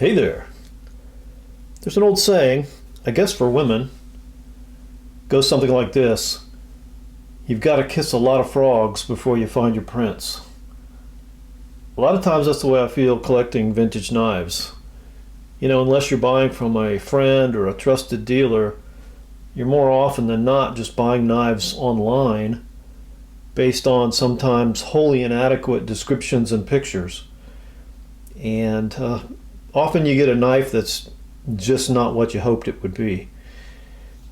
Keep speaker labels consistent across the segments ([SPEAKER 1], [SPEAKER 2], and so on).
[SPEAKER 1] Hey there. There's an old saying, I guess for women, goes something like this. You've got to kiss a lot of frogs before you find your prince. A lot of times that's the way I feel collecting vintage knives. You know, unless you're buying from a friend or a trusted dealer, you're more often than not just buying knives online based on sometimes wholly inadequate descriptions and pictures. And often you get a knife that's just not what you hoped it would be.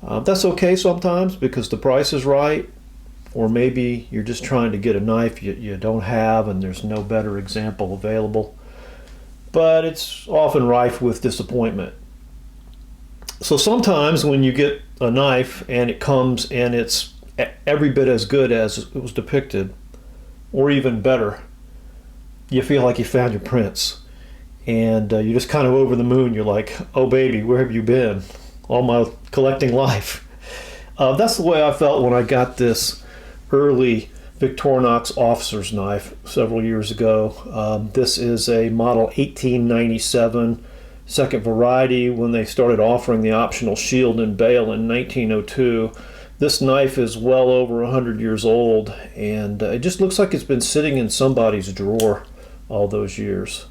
[SPEAKER 1] That's okay sometimes because the price is right, or maybe you're just trying to get a knife you don't have and there's no better example available. But it's often rife with disappointment. So sometimes when you get a knife and it comes and it's every bit as good as it was depicted, or even better, you feel like you found your prince. And you're just kind of over the moon. You're like, oh baby, where have you been all my collecting life? That's the way I felt when I got this early Victorinox officer's knife several years ago. This is a model 1897 second variety when they started offering the optional shield and bail in 1902. This knife is well over 100 years old, and it just looks like it's been sitting in somebody's drawer all those years.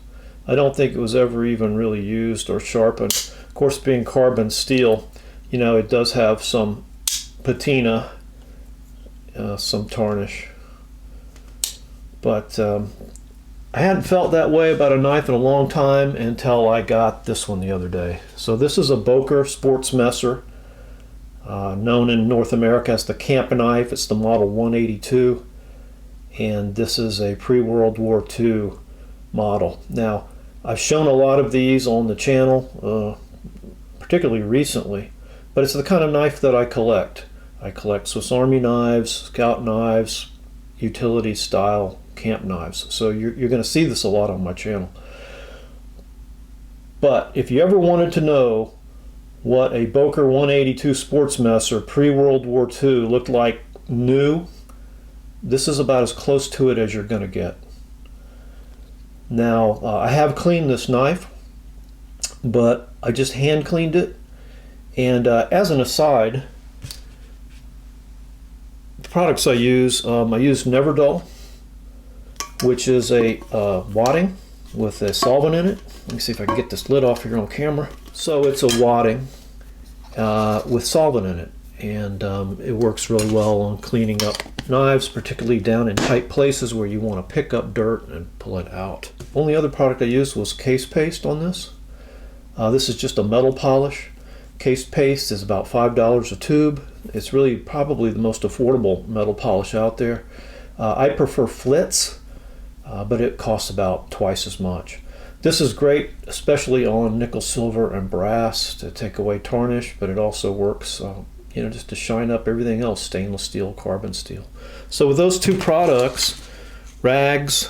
[SPEAKER 1] I don't think it was ever even really used or sharpened. Of course, being carbon steel, you know, it does have some patina, some tarnish. But I hadn't felt that way about a knife in a long time until I got this one the other day. So this is a Boker sports messer, known in North America as the camp knife. It's the model 182, and this is a pre-World War II model. Now, I've shown a lot of these on the channel, particularly recently, but it's the kind of knife that I collect. I collect Swiss Army knives, Scout knives, utility style camp knives. So you're going to see this a lot on my channel. But if you ever wanted to know what a Boker 182 sports messer pre-World War II looked like new, this is about as close to it as you're going to get. Now, I have cleaned this knife, but I just hand cleaned it. And as an aside, the products I use Neverdull, which is a wadding with a solvent in it. Let me see if I can get this lid off here on camera. So it's a wadding with solvent in it, and it works really well on cleaning up knives, particularly down in tight places where you want to pick up dirt and pull it out. Only other product I used was case paste on this. This is just a metal polish. Case paste is about $5 a tube. It's really probably the most affordable metal polish out there. I prefer Flitz, but it costs about twice as much. This is great, especially on nickel, silver, and brass to take away tarnish, but it also works just to shine up everything else, stainless steel, carbon steel. So with those two products, rags,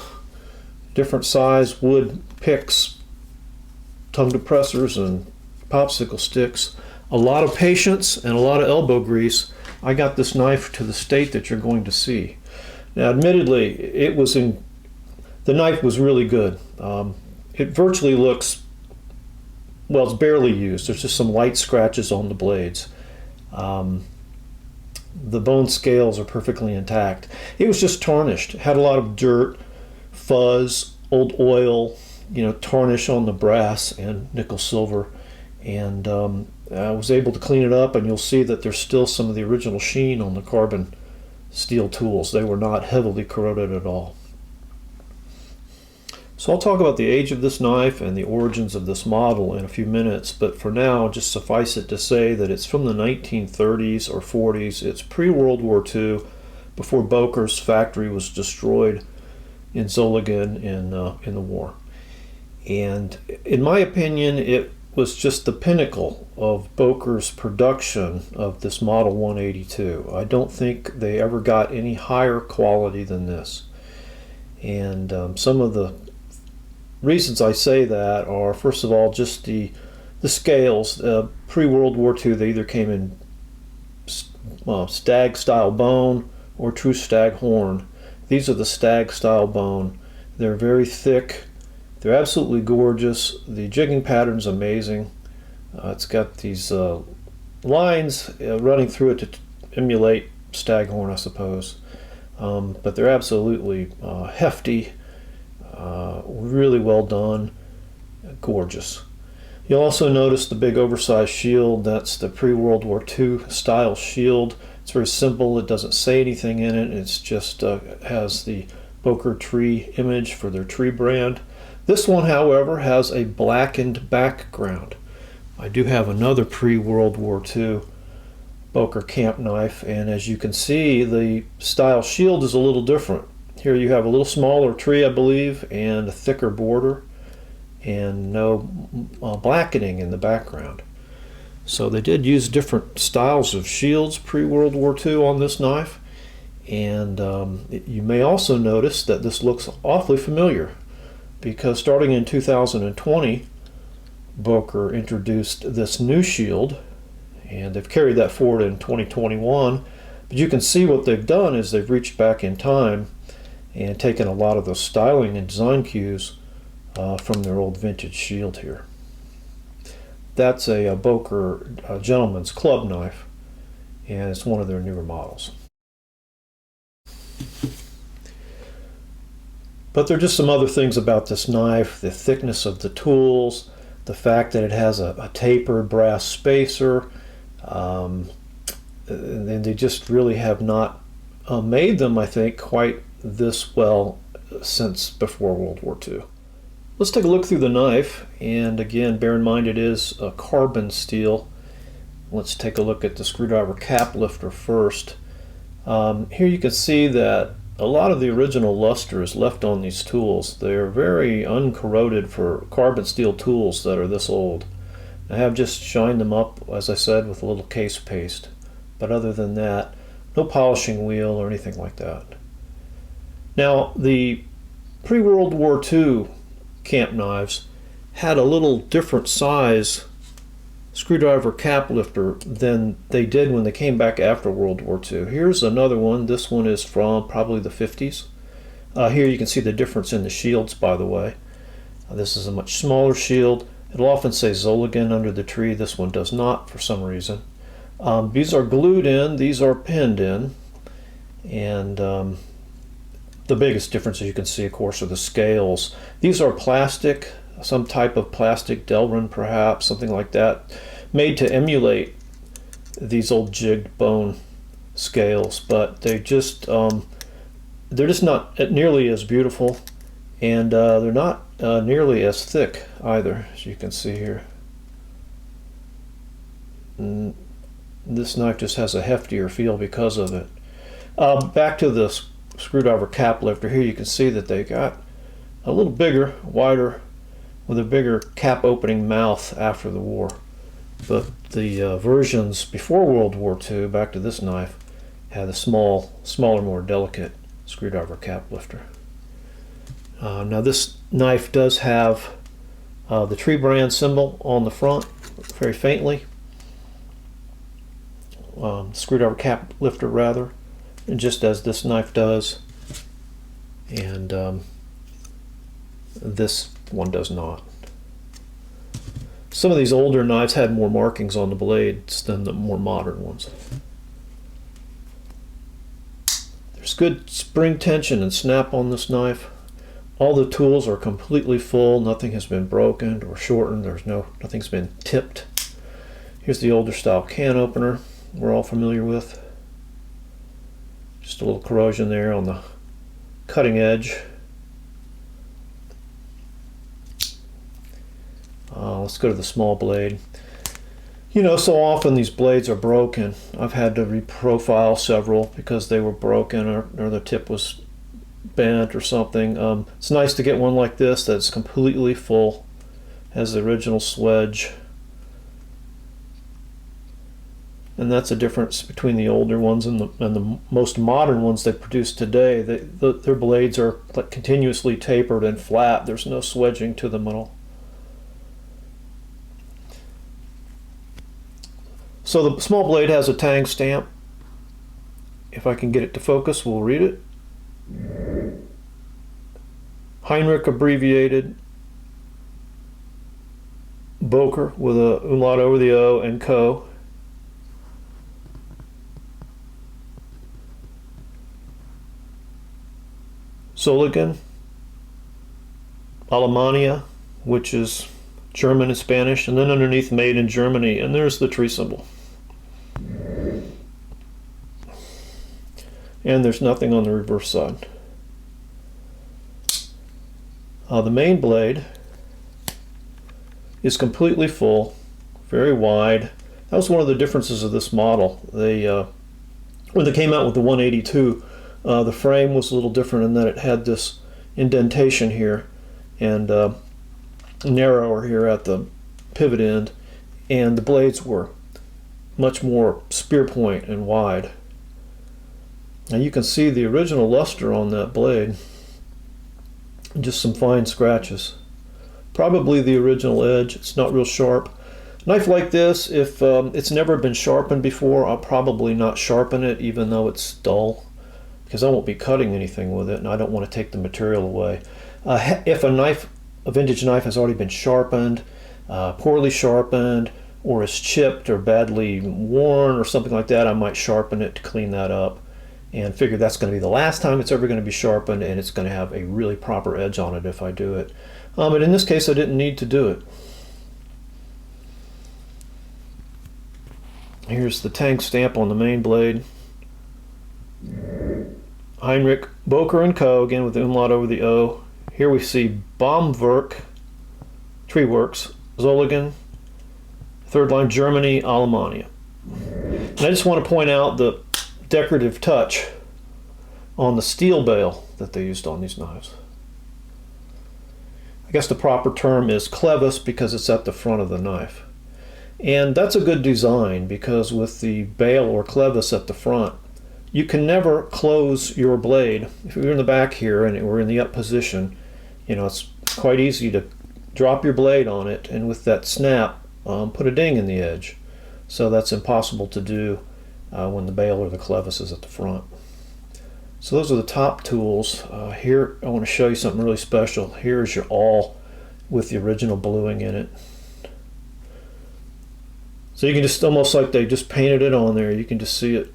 [SPEAKER 1] different size wood picks, tongue depressors, and popsicle sticks, a lot of patience and a lot of elbow grease, I got this knife to the state that you're going to see. Now, admittedly, the knife was really good. It virtually looks, well, it's barely used. There's just some light scratches on the blades. The bone scales are perfectly intact. It was just tarnished. It had a lot of dirt, fuzz, old oil, tarnish on the brass and nickel silver. And I was able to clean it up, and you'll see that there's still some of the original sheen on the carbon steel tools. They were not heavily corroded at all. So I'll talk about the age of this knife and the origins of this model in a few minutes, but for now, just suffice it to say that it's from the 1930s or 40s. It's pre-World War II, before Boker's factory was destroyed in Zolligen in the war. And in my opinion, it was just the pinnacle of Boker's production of this model 182. I don't think they ever got any higher quality than this. And some of the reasons I say that are, first of all, just the scales. Pre-World War II, they either came in stag style bone or true stag horn. These are the stag style bone. They're very thick, They're absolutely gorgeous. The jigging pattern's amazing. It's got these lines running through it to emulate staghorn, I suppose. But they're absolutely hefty, really well done, gorgeous. You'll also notice the big oversized shield. That's the pre-World War II style shield. It's very simple. It doesn't say anything in it. It's just has the Boker tree image for their tree brand. This one, however, has a blackened background. I do have another pre-World War II Boker camp knife, and as you can see, the style shield is a little different. Here you have a little smaller tree, I believe, and a thicker border, and no blackening in the background. So they did use different styles of shields pre-World War II on this knife, and you may also notice that this looks awfully familiar, because starting in 2020, Boker introduced this new shield, and they've carried that forward in 2021. But you can see what they've done is they've reached back in time and taken a lot of the styling and design cues from their old vintage shield here. That's a Boker gentleman's club knife, and it's one of their newer models. But there are just some other things about this knife: the thickness of the tools, the fact that it has a tapered brass spacer, and they just really have not made them, I think, quite this well since before World War II. Let's take a look through the knife, and again, bear in mind it is a carbon steel. Let's take a look at the screwdriver cap lifter first. Here you can see that a lot of the original luster is left on these tools. They're very uncorroded for carbon steel tools that are this old. I have just shined them up, as I said, with a little case paste. But other than that, no polishing wheel or anything like that. Now, the pre-World War II camp knives had a little different size screwdriver cap lifter than they did when they came back after World War II. Here's another one. This one is from probably the 50s. Here you can see the difference in the shields, by the way. This is a much smaller shield. It'll often say Zolligan under the tree. This one does not for some reason. These are glued in. These are pinned in. And the biggest difference, as you can see, of course, are the scales. These are plastic, some type of plastic Delrin perhaps, something like that, made to emulate these old jigged bone scales, but they're just not nearly as beautiful, and they're not nearly as thick either, as you can see here. And this knife just has a heftier feel because of it. Back to the screwdriver cap lifter. Here you can see that they got a little bigger, wider, with a bigger cap opening mouth after the war. But the versions before World War II, back to this knife, had a smaller, more delicate screwdriver cap lifter. Now this knife does have the tree brand symbol on the front, very faintly. Screwdriver cap lifter rather, and just as this knife does, and this one does not. Some of these older knives had more markings on the blades than the more modern ones. There's good spring tension and snap on this knife. All the tools are completely full. Nothing has been broken or shortened. Nothing's been tipped. Here's the older style can opener we're all familiar with. Just a little corrosion there on the cutting edge. Let's go to the small blade. You know, so often these blades are broken. I've had to reprofile several because they were broken or the tip was bent or something. It's nice to get one like this that's completely full, has the original swedge. And that's a difference between the older ones and the most modern ones they produce today. Their blades are like continuously tapered and flat. There's no swedging to them at all. So the small blade has a tang stamp. If I can get it to focus, we'll read it. Heinrich abbreviated, Boker with a umlaut over the O, and Co. Zolligan, Alemania, which is German and Spanish, and then underneath made in Germany, and there's the tree symbol. And there's nothing on the reverse side. The main blade is completely full, very wide. That was one of the differences of this model. When they came out with the 182, the frame was a little different in that it had this indentation here and narrower here at the pivot end, and the blades were much more spear point and wide. Now you can see the original luster on that blade, just some fine scratches. Probably the original edge. It's not real sharp. A knife like this, if it's never been sharpened before, I'll probably not sharpen it even though it's dull, because I won't be cutting anything with it and I don't want to take the material away. If a vintage knife has already been sharpened, poorly sharpened, or is chipped or badly worn or something like that, I might sharpen it to clean that up and figure that's going to be the last time it's ever going to be sharpened, and it's going to have a really proper edge on it if I do it. But in this case I didn't need to do it. Here's the tank stamp on the main blade. Heinrich Boker and Co. again with the umlaut over the O. Here we see Baumwerk, Tree Works, Zolligan, third line Germany, Alemania. And I just want to point out the decorative touch on the steel bale that they used on these knives. I guess the proper term is clevis because it's at the front of the knife. And that's a good design because with the bale or clevis at the front, you can never close your blade. If you're in the back here and we're in the up position, you know, it's quite easy to drop your blade on it and with that snap put a ding in the edge. So that's impossible to do when the bale or the clevis is at the front. So those are the top tools. Here I want to show you something really special. Here's your awl with the original bluing in it. So you can just, almost like they just painted it on there, you can just see it.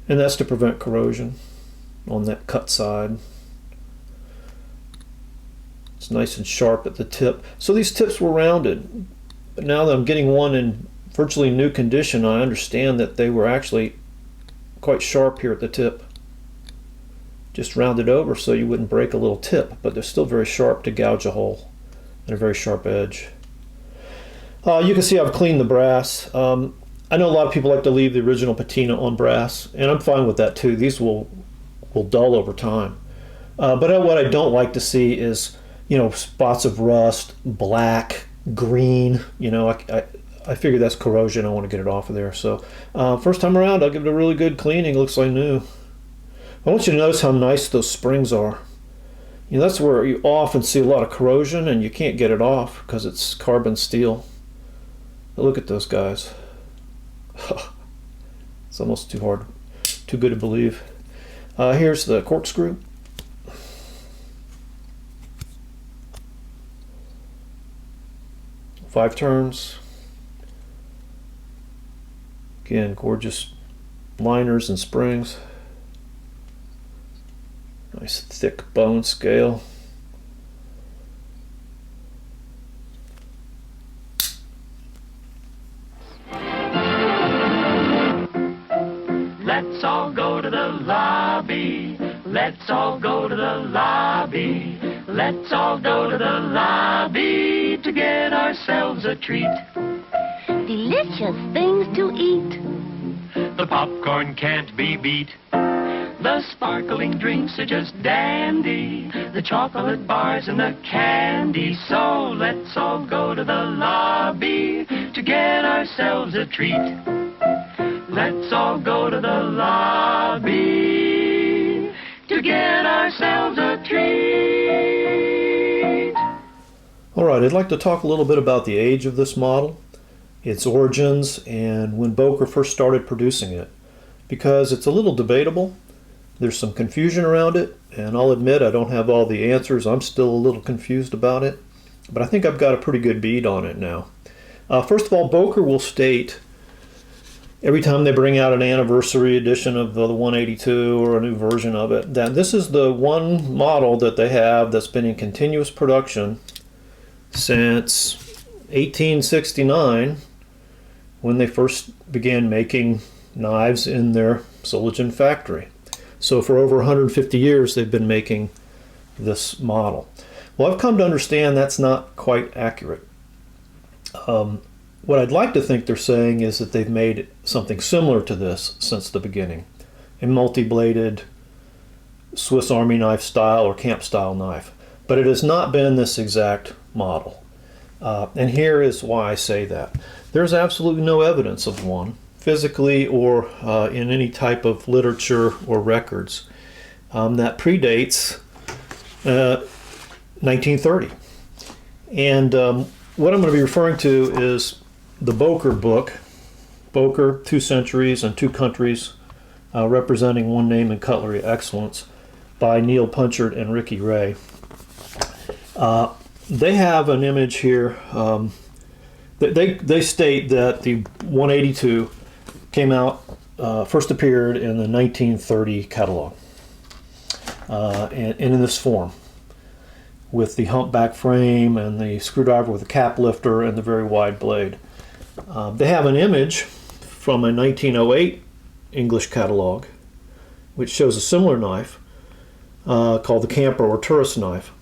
[SPEAKER 1] And that's to prevent corrosion on that cut side. It's nice and sharp at the tip. So these tips were rounded, but now that I'm getting one in virtually new condition, I understand that they were actually quite sharp here at the tip. Just rounded over so you wouldn't break a little tip, but they're still very sharp to gouge a hole and a very sharp edge. You can see I've cleaned the brass. I know a lot of people like to leave the original patina on brass, and I'm fine with that too. These will dull over time. But what I don't like to see is, you know, spots of rust, black, green. You know, I figure that's corrosion. I want to get it off of there. So first time around, I'll give it a really good cleaning. It looks like new. I want you to notice how nice those springs are. You know, that's where you often see a lot of corrosion, and you can't get it off because it's carbon steel. But look at those guys. It's almost too good to believe. Here's the corkscrew. Five turns. Again, gorgeous liners and springs. Nice thick bone scale.
[SPEAKER 2] Let's all go to the lobby. Let's all go to the lobby. Let's all go to the lobby to get ourselves a treat.
[SPEAKER 3] Delicious things to eat.
[SPEAKER 2] The popcorn can't be beat. The sparkling drinks are just dandy. The chocolate bars and the candy. So let's all go to the lobby to get ourselves a treat. Let's all go to the lobby to get ourselves a treat.
[SPEAKER 1] All right, I'd like to talk a little bit about the age of this model, its origins, and when Boker first started producing it, because it's a little debatable. There's some confusion around it, and I'll admit I don't have all the answers. I'm still a little confused about it. but I think I've got a pretty good bead on it now. First of all, Boker will state every time they bring out an anniversary edition of the 182 or a new version of it, that this is the one model that they have that's been in continuous production since 1869, when they first began making knives in their Zolligen factory. So for over 150 years they've been making this model. Well, I've come to understand that's not quite accurate. What I'd like to think they're saying is that they've made something similar to this since the beginning. A multi-bladed Swiss Army knife style or camp style knife. But it has not been this exact model. And here is why I say that. There's absolutely no evidence of one, physically or in any type of literature or records, that predates 1930. And what I'm going to be referring to is the Boker book, Boker, 2 Centuries and 2 Countries, representing one name in cutlery excellence, by Neil Punchard and Ricky Ray. They have an image here. They state that the 182 came out, first appeared in the 1930 catalog, and in this form, with the humpback frame and the screwdriver with a cap lifter and the very wide blade. They have an image from a 1908 English catalog, which shows a similar knife called the camper or tourist knife.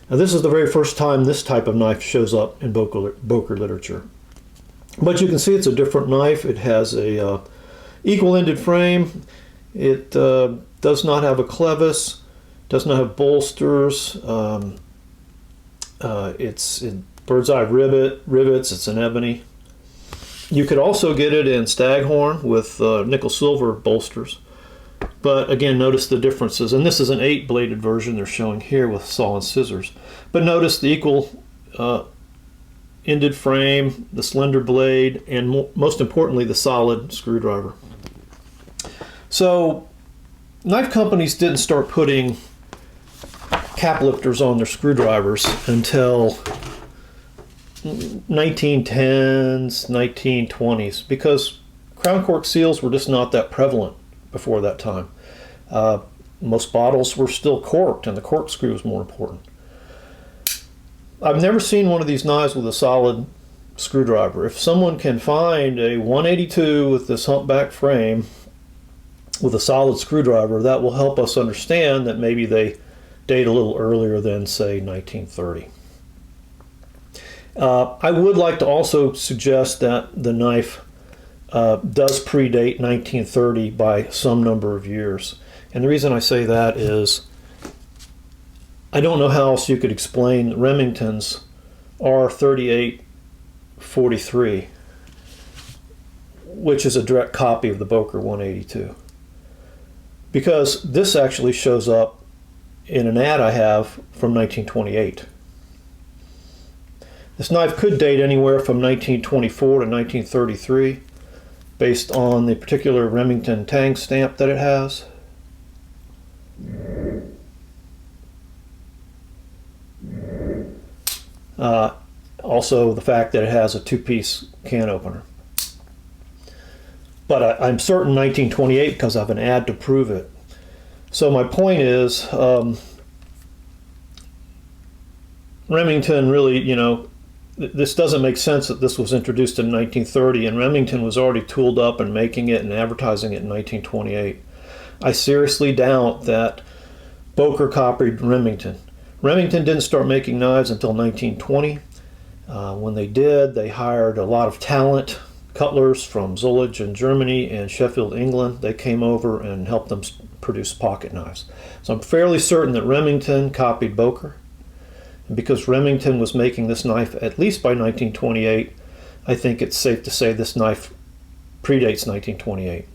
[SPEAKER 1] Now, this is the very first time this type of knife shows up in Boker literature. But you can see it's a different knife. It has a equal-ended frame. It does not have a clevis, does not have bolsters. It's bird's eye rivets. It's an ebony. You could also get it in staghorn with nickel silver bolsters. But again, notice the differences. And this is an 8-bladed version they're showing here with saw and scissors. But notice the equal ended frame, the slender blade, and most importantly, the solid screwdriver. So knife companies didn't start putting cap lifters on their screwdrivers until 1910s, 1920s, because crown cork seals were just not that prevalent before that time. Most bottles were still corked, and the corkscrew was more important. I've never seen one of these knives with a solid screwdriver. If someone can find a 182 with this humpback frame with a solid screwdriver, that will help us understand that maybe they date a little earlier than, say, 1930. I would like to also suggest that the knife does predate 1930 by some number of years. And the reason I say that is I don't know how else you could explain Remington's R3843, which is a direct copy of the Boker 182. Because this actually shows up in an ad I have from 1928. This knife could date anywhere from 1924 to 1933 based on the particular Remington tang stamp that it has. Also the fact that it has a 2-piece can opener. But I'm certain 1928 because I have an ad to prove it. So my point is, Remington really, this doesn't make sense that this was introduced in 1930 and Remington was already tooled up and making it and advertising it in 1928. I seriously doubt that Boker copied Remington. Remington didn't start making knives until 1920. When they did, they hired a lot of talent, cutlers from Zolligen, Germany, and Sheffield, England. They came over and helped them produce pocket knives. So I'm fairly certain that Remington copied Boker. And because Remington was making this knife at least by 1928, I think it's safe to say this knife predates 1928.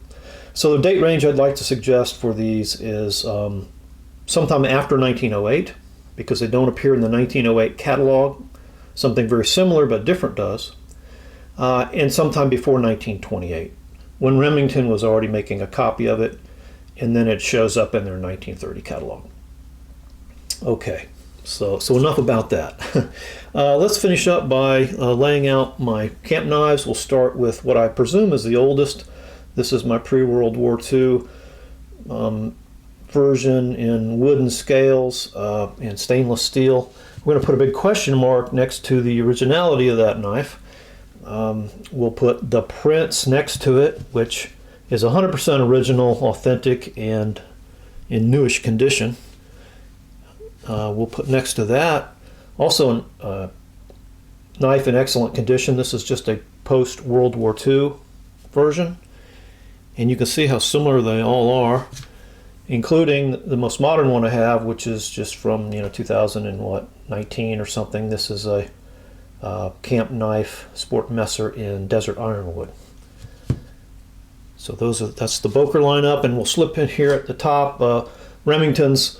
[SPEAKER 1] So the date range I'd like to suggest for these is sometime after 1908, because they don't appear in the 1908 catalog. Something very similar but different does. And sometime before 1928, when Remington was already making a copy of it, and then it shows up in their 1930 catalog. Okay, So enough about that. Let's finish up by laying out my camp knives. We'll start with what I presume is the oldest. This is my pre-World War II version in wooden scales and stainless steel. We're going to put a big question mark next to the originality of that knife. We'll put the prints next to it, which is 100% original, authentic, and in newish condition. We'll put next to that also a knife in excellent condition. This is just a post-World War II version, and you can see how similar they all are, including the most modern one I have, which is just from 2019 or something. This is a camp knife sport messer in desert ironwood. So that's the Boker lineup, and we'll slip in here at the top Remington's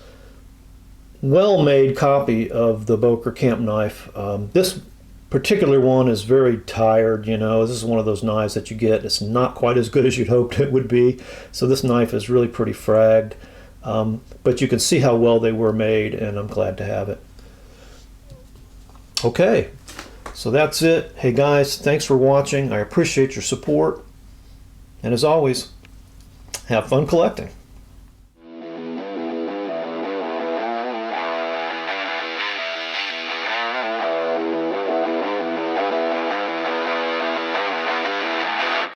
[SPEAKER 1] well-made copy of the Boker camp knife. This particular one is very tired. This is one of those knives that you get. It's not quite as good as you'd hoped it would be. So this knife is really pretty fragged. But you can see how well they were made, and I'm glad to have it. Okay, so that's it. Hey guys, thanks for watching. I appreciate your support. And as always, have fun collecting.